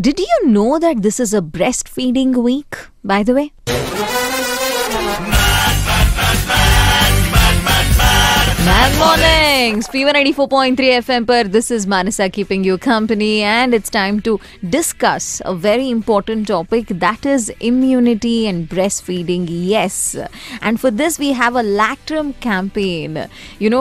Did you know that this is a breastfeeding week, by the way? Mad Mornings, Fever 94.3 FM पर this is Manasa keeping you company and it's time to discuss a very important topic, that is immunity and breastfeeding. Yes, and for this we have a Lactrum campaign,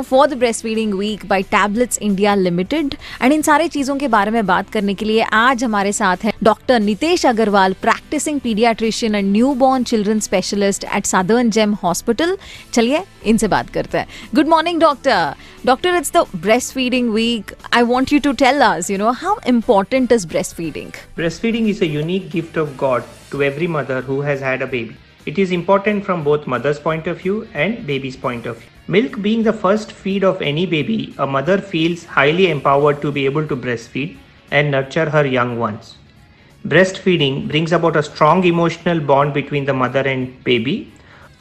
for the breastfeeding week by Tablets India Limited. and इन सारे चीज़ों के बारे में बात करने के लिए आज हमारे साथ हैं doctor Nitesh Agarwal, practising paediatrician and newborn children specialist at southern gem hospital. चलिए इनसे बात करते हैं. Good morning doctor. Doctor, it's the breastfeeding week. I want you to tell us, how important is breastfeeding? Breastfeeding is a unique gift of God to every mother who has had a baby. It is important from both mother's point of view and baby's point of view. Milk being the first feed of any baby, a mother feels highly empowered to be able to breastfeed and nurture her young ones. Breastfeeding brings about a strong emotional bond between the mother and baby.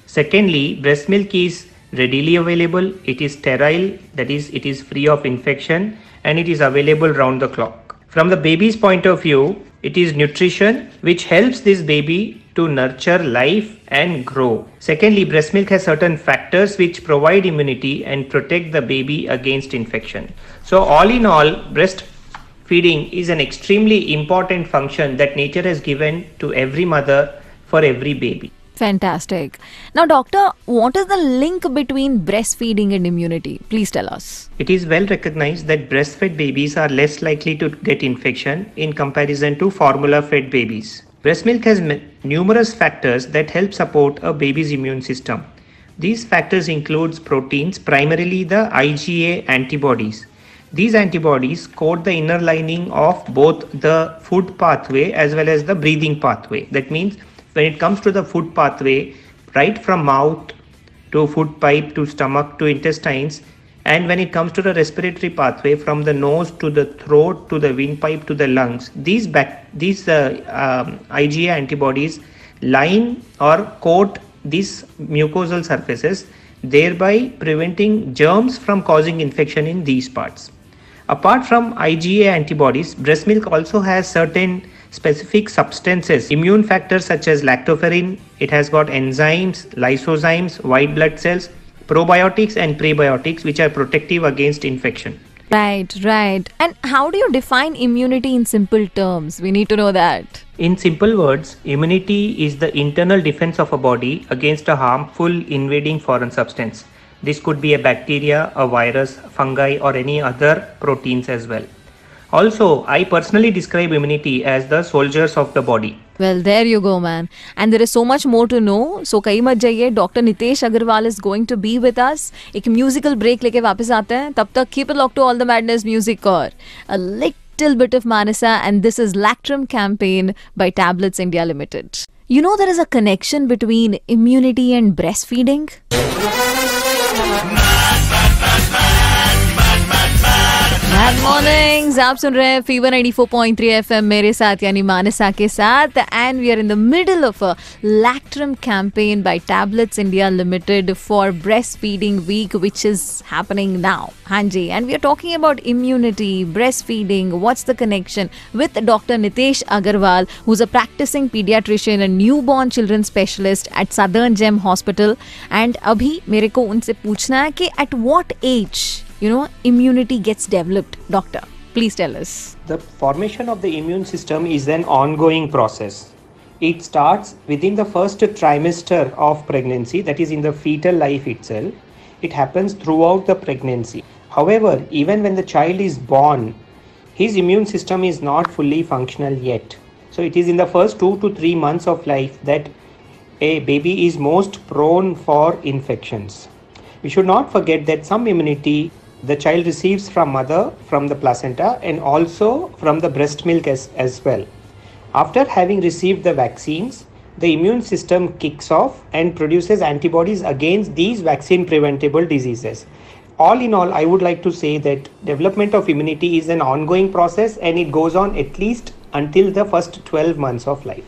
Secondly, breast milk is readily available, it is sterile, that is, it is free of infection, and it is available round the clock. From the baby's point of view, it is nutrition which helps this baby to nurture life and grow. Secondly, breast milk has certain factors which provide immunity and protect the baby against infection. So all in all, breastfeeding is an extremely important function that nature has given to every mother for every baby. Fantastic. Now, doctor, what is the link between breastfeeding and immunity? Please tell us. It is well recognized that breastfed babies are less likely to get infection in comparison to formula-fed babies. Breast milk has numerous factors that help support a baby's immune system. These factors include proteins, primarily the IgA antibodies. These antibodies coat the inner lining of both the food pathway as well as the breathing pathway. That means when it comes to the food pathway, right from mouth to food pipe to stomach to intestines, and when it comes to the respiratory pathway from the nose to the throat to the windpipe to the lungs, these IgA antibodies line or coat these mucosal surfaces, thereby preventing germs from causing infection in these parts. Apart from IgA antibodies, breast milk also has certain specific substances, immune factors such as lactoferrin. It has got enzymes, lysozymes, white blood cells, probiotics and prebiotics which are protective against infection. Right. And how do you define immunity in simple terms? We need to know that. In simple words, immunity is the internal defense of a body against a harmful invading foreign substance. This could be a bacteria, a virus, fungi or any other proteins as well. Also, I personally describe immunity as the soldiers of the body. Well, there you go, man. And there is so much more to know. So, kahi mat jaiye. Dr. Nitesh Agarwal is going to be with us. एक musical break लेके वापस आते हैं. तब तक keep it locked to All the Madness Music और a little bit of Manasa, and this is Lactrum campaign by Tablets India Limited. You know there is a connection between immunity and breastfeeding? Good mornings, आप सुन रहे हैं fever 94.3 FM मेरे साथ यानी मानसा के साथ, and we are in the middle of a Lactrum campaign by Tablets India Limited for breastfeeding week which is happening now. हाँ जी, and we are talking about immunity, breastfeeding, what's the connection with Dr. Nitesh Agarwal, who's a practicing pediatrician and newborn children specialist at Southern Gem Hospital. And अभी मेरे को उनसे पूछना है कि at what age immunity gets developed. Doctor, please tell us. The formation of the immune system is an ongoing process. It starts within the first trimester of pregnancy, that is in the fetal life itself. It happens throughout the pregnancy. However, even when the child is born, his immune system is not fully functional yet. So it is in the first 2 to 3 months of life that a baby is most prone for infections. We should not forget that some immunity the child receives from mother, from the placenta, and also from the breast milk as well. After having received the vaccines, the immune system kicks off and produces antibodies against these vaccine preventable diseases. All in all, I would like to say that development of immunity is an ongoing process and it goes on at least until the first 12 months of life.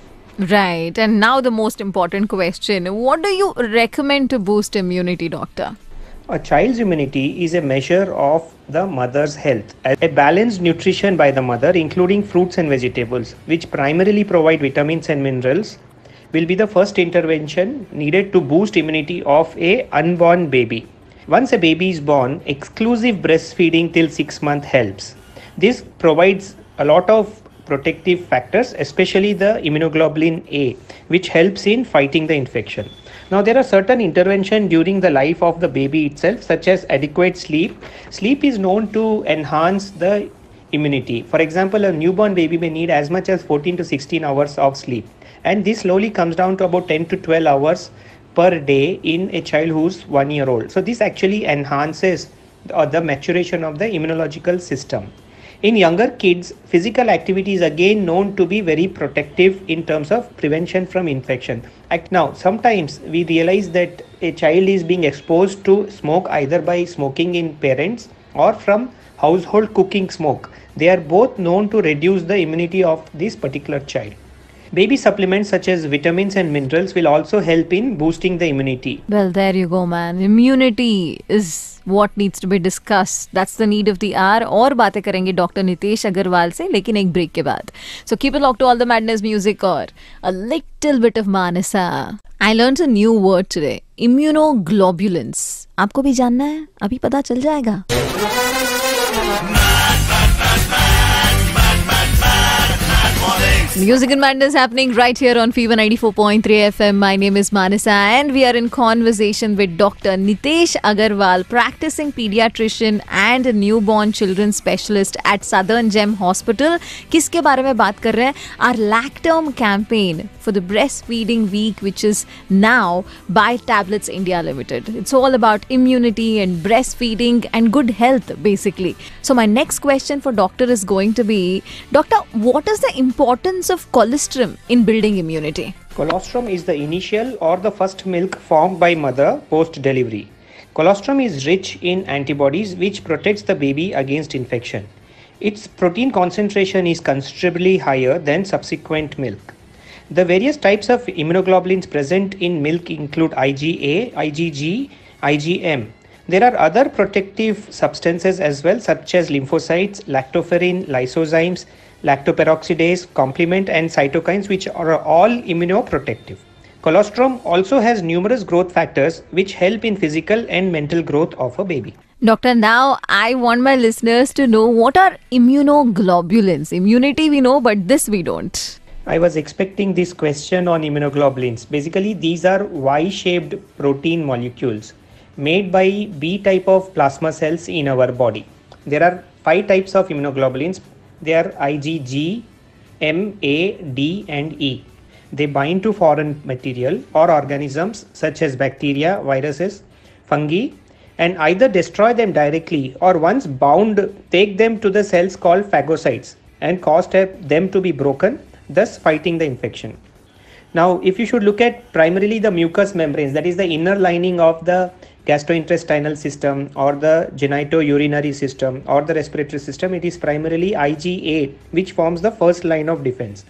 Right. And now the most important question. What do you recommend to boost immunity, doctor? A child's immunity is a measure of the mother's health. A balanced nutrition by the mother, including fruits and vegetables, which primarily provide vitamins and minerals, will be the first intervention needed to boost immunity of a unborn baby. Once a baby is born, exclusive breastfeeding till 6 months helps. This provides a lot of protective factors, especially the immunoglobulin A, which helps in fighting the infection. Now, there are certain interventions during the life of the baby itself, such as adequate sleep. Sleep is known to enhance the immunity. For example, a newborn baby may need as much as 14 to 16 hours of sleep, and this slowly comes down to about 10 to 12 hours per day in a child who's 1 year old. So this actually enhances the maturation of the immunological system. In younger kids, physical activity is again known to be very protective in terms of prevention from infection. Now, sometimes we realize that a child is being exposed to smoke either by smoking in parents or from household cooking smoke. They are both known to reduce the immunity of this particular child. Baby supplements such as vitamins and minerals will also help in boosting the immunity. Well, there you go, man. Immunity is what needs to be discussed. That's the need of the hour. और बातें करेंगे doctor Nitesh Agarwal से, लेकिन एक break के बाद. So keep it locked to All the Madness Music और a little bit of Manasa. I learned a new word today. Immunoglobulins. आपको भी जानना है? अभी पता चल जाएगा. Music and Madness happening right here on Fever 94.3 FM. My name is Manasa and we are in conversation with Dr. Nitesh Agarwal, practicing pediatrician and a newborn children specialist at Southern Gem Hospital. किसके बारे में बात कर रहे हैं? Our Lacterm campaign for the breastfeeding week, which is now by Tablets India Limited. It's all about immunity and breastfeeding and good health, basically. So my next question for doctor is going to be, Doctor, what is the importance of colostrum in building immunity? Colostrum is the initial or the first milk formed by mother post-delivery. Colostrum is rich in antibodies which protects the baby against infection. Its protein concentration is considerably higher than subsequent milk. The various types of immunoglobulins present in milk include IgA, IgG, IgM. There are other protective substances as well, such as lymphocytes, lactoferrin, lysozymes, lactoperoxidase, complement and cytokines, which are all immunoprotective. Colostrum also has numerous growth factors which help in physical and mental growth of a baby. Doctor, now I want my listeners to know what are immunoglobulins. Immunity we know, but this we don't. I was expecting this question on immunoglobulins. Basically, these are Y-shaped protein molecules made by B type of plasma cells in our body. There are 5 types of immunoglobulins. They are IgG, M, A, D and E. They bind to foreign material or organisms such as bacteria, viruses, fungi, and either destroy them directly or once bound take them to the cells called phagocytes and cause them to be broken, thus fighting the infection. Now, if you should look at primarily the mucous membranes, that is the inner lining of the gastrointestinal system or the genitourinary system or the respiratory system, it is primarily IgA which forms the first line of defense.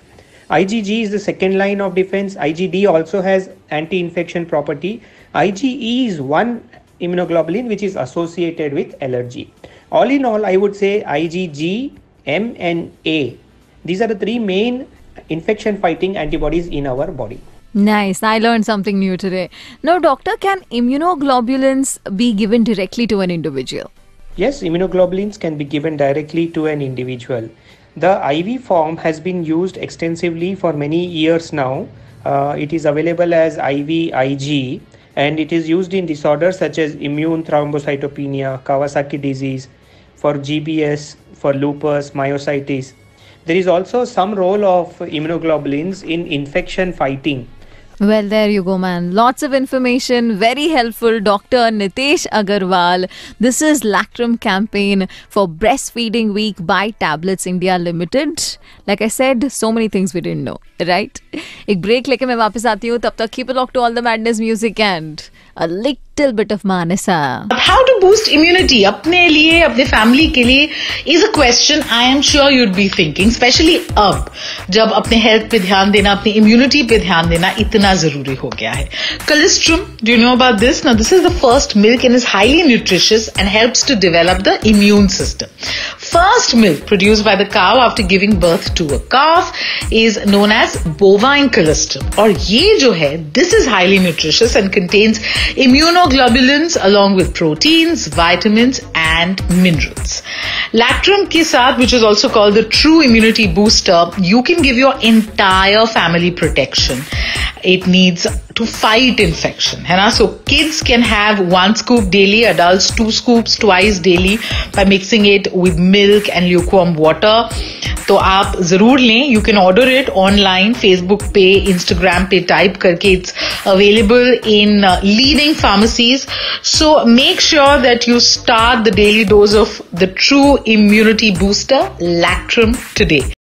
IgG is the second line of defense. IgD also has anti-infection property. IgE is one immunoglobulin which is associated with allergy. All in all, I would say IgG, M and A. These are the 3 main infection fighting antibodies in our body. Nice. I learned something new today. Now, doctor, can immunoglobulins be given directly to an individual? Yes, immunoglobulins can be given directly to an individual. The IV form has been used extensively for many years now. It is available as IVIG and it is used in disorders such as immune thrombocytopenia, Kawasaki disease, for GBS, for lupus, myositis. There is also some role of immunoglobulins in infection fighting. Well, there you go, man. Lots of information. Very helpful. Dr. Nitesh Agarwal. This is Lacterm campaign for Breastfeeding Week by Tablets India Limited. Like I said, so many things we didn't know, right? एक break लेके मैं वापस आती हूँ. तब तक keep it locked to All the Madness Music and a little bit of Manasa. How to boost immunity अपने लिए, अपने family के लिए is a question I am sure you'd be thinking, especially अब जब अपने health पे ध्यान देना, अपनी immunity पे ध्यान देना इतना जरूरी हो गया है. Colostrum, do you know about this? Now this is the first milk and is highly nutritious and helps to develop the immune system. First milk produced by the cow after giving birth to a calf is known as bovine colostrum. और ये जो है, this is highly nutritious and contains immunoglobulins along with proteins, vitamins and minerals. Lactrum के साथ, which is also called the true immunity booster, you can give your entire family protection. It needs to fight infection, है ना? So kids can have 1 scoop daily, adults 2 scoops twice daily by mixing it with milk and lukewarm water. तो आप जरूर लें. You can order it online, Facebook पे, Instagram पे type करके. It's available in leading pharmacies. So make sure that you start the daily dose of the true immunity booster, Lactrum, today.